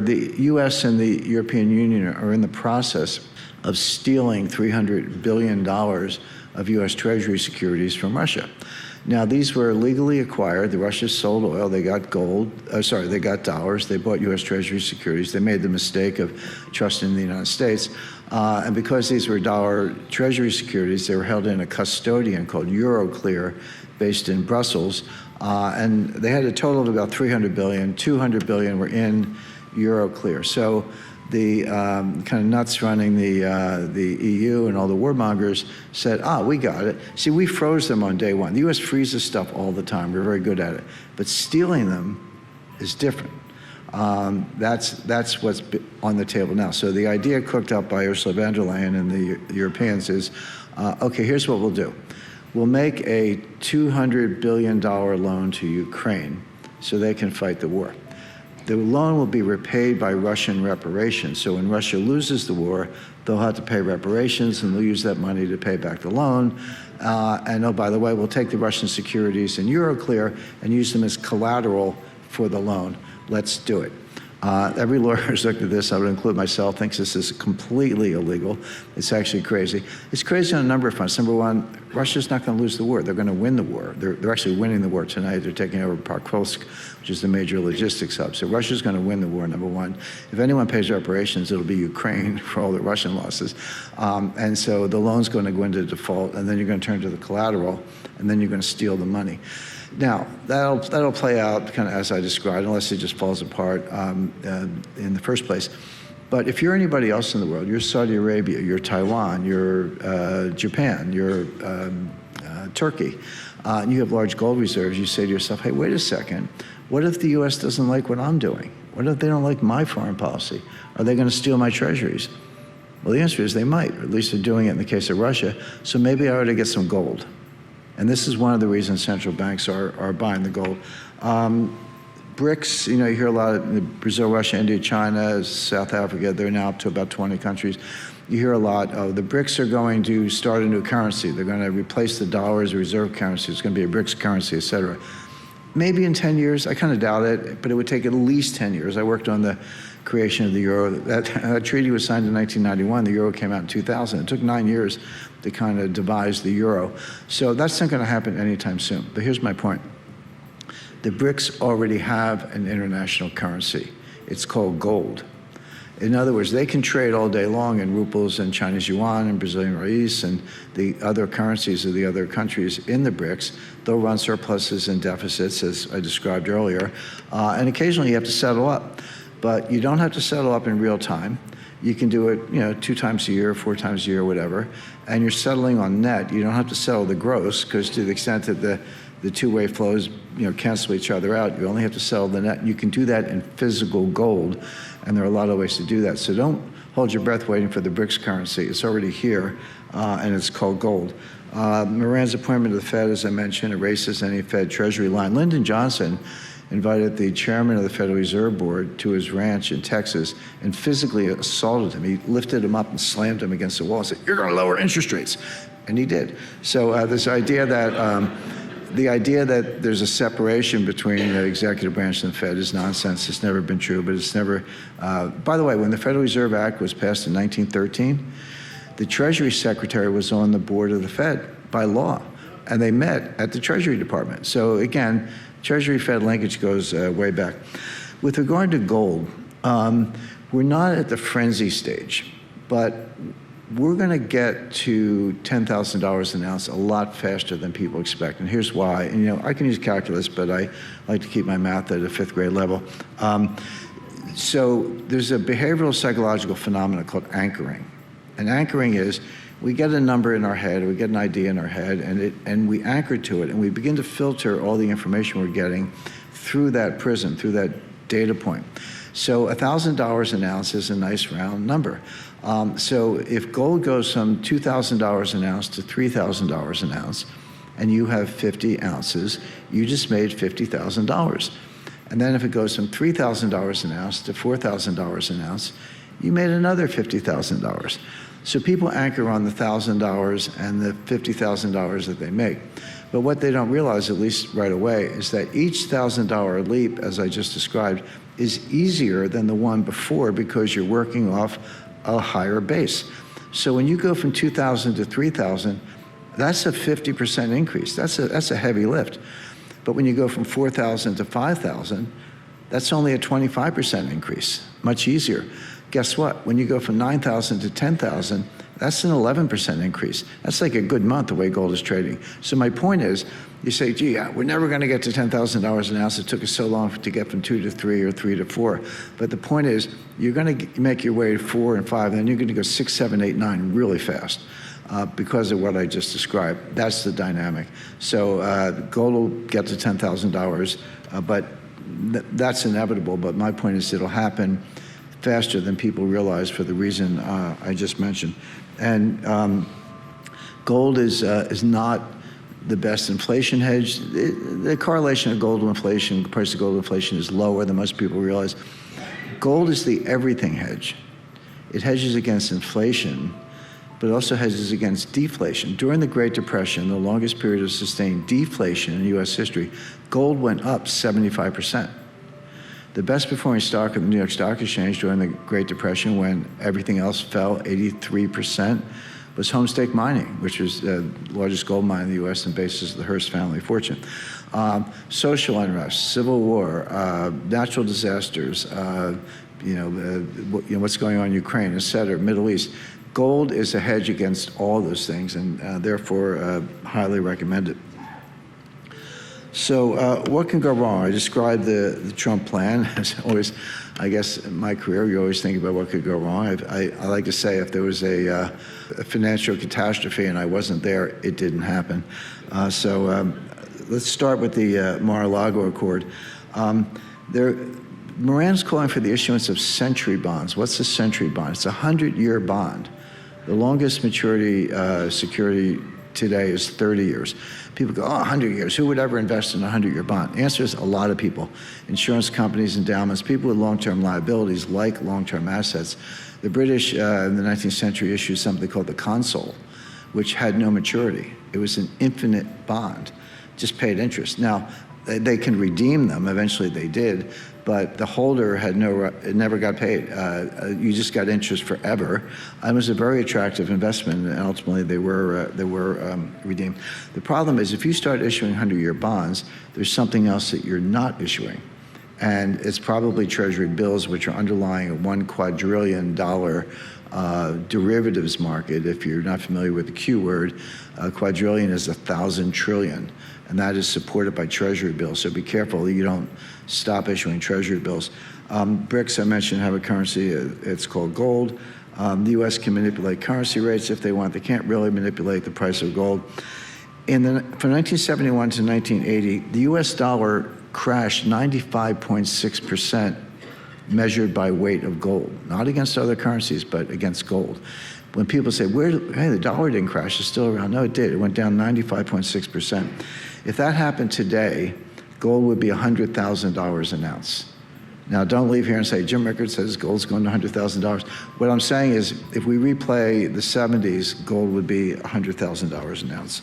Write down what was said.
the U.S. and the European Union are in the process of stealing $300 billion of U.S. Treasury securities from Russia. Now, these were legally acquired. The Russians sold oil. They got they got dollars. They bought U.S. Treasury securities. They made the mistake of trusting the United States. And because these were dollar Treasury securities, they were held in a custodian called Euroclear, based in Brussels. And they had a total of about 300 billion. 200 billion were in Euroclear. So the kind of nuts running the EU and all the warmongers said, we got it. See, we froze them on day one. The U.S. freezes stuff all the time. We're very good at it. But stealing them is different. That's what's on the table now. So the idea cooked up by Ursula von der Leyen and the Europeans is, okay, here's what we'll do. We'll make a $200 billion loan to Ukraine so they can fight the war. The loan will be repaid by Russian reparations. So when Russia loses the war, they'll have to pay reparations, and they'll use that money to pay back the loan. And oh, by the way, we'll take the Russian securities in Euroclear and use them as collateral for the loan. Let's do it. Every lawyer who's looked at this, I would include myself, thinks this is completely illegal. It's actually crazy. It's crazy on a number of fronts. Number one, Russia's not going to lose the war. They're going to win the war. They're actually winning the war tonight. They're taking over Pokrovsk, which is the major logistics hub. So Russia's going to win the war, number one. If anyone pays reparations, it'll be Ukraine for all the Russian losses. And so the loan's going to go into default, and then you're going to turn to the collateral, and then you're going to steal the money. Now, that'll play out kind of as I described, unless it just falls apart in the first place. But if you're anybody else in the world, you're Saudi Arabia, you're Taiwan, you're Japan, you're Turkey, and you have large gold reserves, you say to yourself, hey, wait a second, what if the U.S. doesn't like what I'm doing? What if they don't like my foreign policy? Are they going to steal my treasuries? Well, the answer is they might, or at least they're doing it in the case of Russia, so maybe I ought to get some gold. And this is one of the reasons central banks are buying the gold. BRICS, you hear a lot of Brazil, Russia, India, China, South Africa, they're now up to about 20 countries. You hear a lot of the BRICS are going to start a new currency. They're going to replace the dollar as a reserve currency. It's going to be a BRICS currency, et cetera. Maybe in 10 years, I kind of doubt it, but it would take at least 10 years. I worked on the creation of the euro. That treaty was signed in 1991. The euro came out in 2000. It took 9 years to kind of devise the euro. So that's not going to happen anytime soon. But here's my point. The BRICS already have an international currency. It's called gold. In other words, they can trade all day long in rubles and Chinese yuan and Brazilian reais and the other currencies of the other countries in the BRICS. They'll run surpluses and deficits, as I described earlier. And occasionally you have to settle up. But you don't have to settle up in real time. You can do it, 2 times a year, 4 times a year, whatever. And you're settling on net. You don't have to settle the gross, because to the extent that the two-way flows, cancel each other out, you only have to settle the net. You can do that in physical gold, and there are a lot of ways to do that. So don't hold your breath waiting for the BRICS currency. It's already here, and it's called gold. Moran's appointment to the Fed, as I mentioned, erases any Fed Treasury line. Lyndon Johnson invited the chairman of the Federal Reserve Board to his ranch in Texas and physically assaulted him. He lifted him up and slammed him against the wall and said, "You're going to lower interest rates." And he did. So this idea that the idea that there's a separation between the executive branch and the Fed is nonsense. It's never been true, but it's never. By the way, when the Federal Reserve Act was passed in 1913, the Treasury Secretary was on the board of the Fed by law, and they met at the Treasury Department. So again, Treasury-Fed linkage goes way back. With regard to gold, we're not at the frenzy stage, but we're going to get to $10,000 an ounce a lot faster than people expect. And here's why. And, I can use calculus, but I like to keep my math at a 5th grade level. So there's a behavioral psychological phenomenon called anchoring. And anchoring is we get a number in our head, we get an idea in our head, and we anchor to it, and we begin to filter all the information we're getting through that prism, through that data point. So $1,000 an ounce is a nice round number. So if gold goes from $2,000 an ounce to $3,000 an ounce, and you have 50 ounces, you just made $50,000. And then if it goes from $3,000 an ounce to $4,000 an ounce, you made another $50,000. So people anchor on the $1,000 and the $50,000 that they make. But what they don't realize, at least right away, is that each $1,000 leap, as I just described, is easier than the one before because you're working off a higher base. So when you go from 2,000 to 3,000, that's a 50% increase. That's a heavy lift. But when you go from 4,000 to 5,000, that's only a 25% increase, much easier. Guess what? When you go from 9,000 to 10,000, that's an 11% increase. That's like a good month the way gold is trading. So my point is, you say, gee, we're never going to get to $10,000 an ounce. It took us so long to get from 2 to 3 or 3 to 4. But the point is, you're going to make your way to 4 and 5, and then you're going to go 6, 7, 8, 9 really fast because of what I just described. That's the dynamic. So gold will get to $10,000, but that's inevitable. But my point is, it'll happen faster than people realize for the reason I just mentioned. And gold is not the best inflation hedge. The correlation of gold to inflation, the price of gold to inflation is lower than most people realize. Gold is the everything hedge. It hedges against inflation, but it also hedges against deflation. During the Great Depression, the longest period of sustained deflation in US history, gold went up 75%. The best performing stock of the New York Stock Exchange during the Great Depression, when everything else fell 83%, was Homestake Mining, which was the largest gold mine in the U.S. and basis of the Hearst family fortune. Social unrest, civil war, natural disasters, what's going on in Ukraine, et cetera, Middle East. Gold is a hedge against all those things, and therefore highly recommended. So what can go wrong? I described the Trump plan. As always, I guess in my career, you always think about what could go wrong. I like to say if there was a financial catastrophe and I wasn't there, it didn't happen. Let's start with the Mar-a-Lago Accord. Moran's calling for the issuance of century bonds. What's a century bond? It's a 100-year bond. The longest maturity security today is 30 years. People go, 100 years, who would ever invest in a 100-year bond? The answer is a lot of people. Insurance companies, endowments, people with long-term liabilities like long-term assets. The British in the 19th century issued something called the Consul, which had no maturity. It was an infinite bond, just paid interest. Now, they can redeem them, eventually they did, but the holder had never got paid. You just got interest forever. It was a very attractive investment, and ultimately they were redeemed. The problem is if you start issuing 100-year bonds, there's something else that you're not issuing. And it's probably Treasury bills, which are underlying a $1 quadrillion derivatives market. If you're not familiar with the Q word, quadrillion is 1,000 trillion, and that is supported by Treasury bills. So be careful you don't stop issuing Treasury bills. BRICS, I mentioned, have a currency. It's called gold. The U.S. can manipulate currency rates if they want. They can't really manipulate the price of gold. From 1971 to 1980, the U.S. dollar crashed 95.6%, measured by weight of gold, not against other currencies, but against gold. When people say, hey, the dollar didn't crash, it's still around. No, it did. It went down 95.6%. If that happened today, gold would be $100,000 an ounce. Now, don't leave here and say, Jim Rickards says gold's going to $100,000. What I'm saying is, if we replay the 70s, gold would be $100,000 an ounce.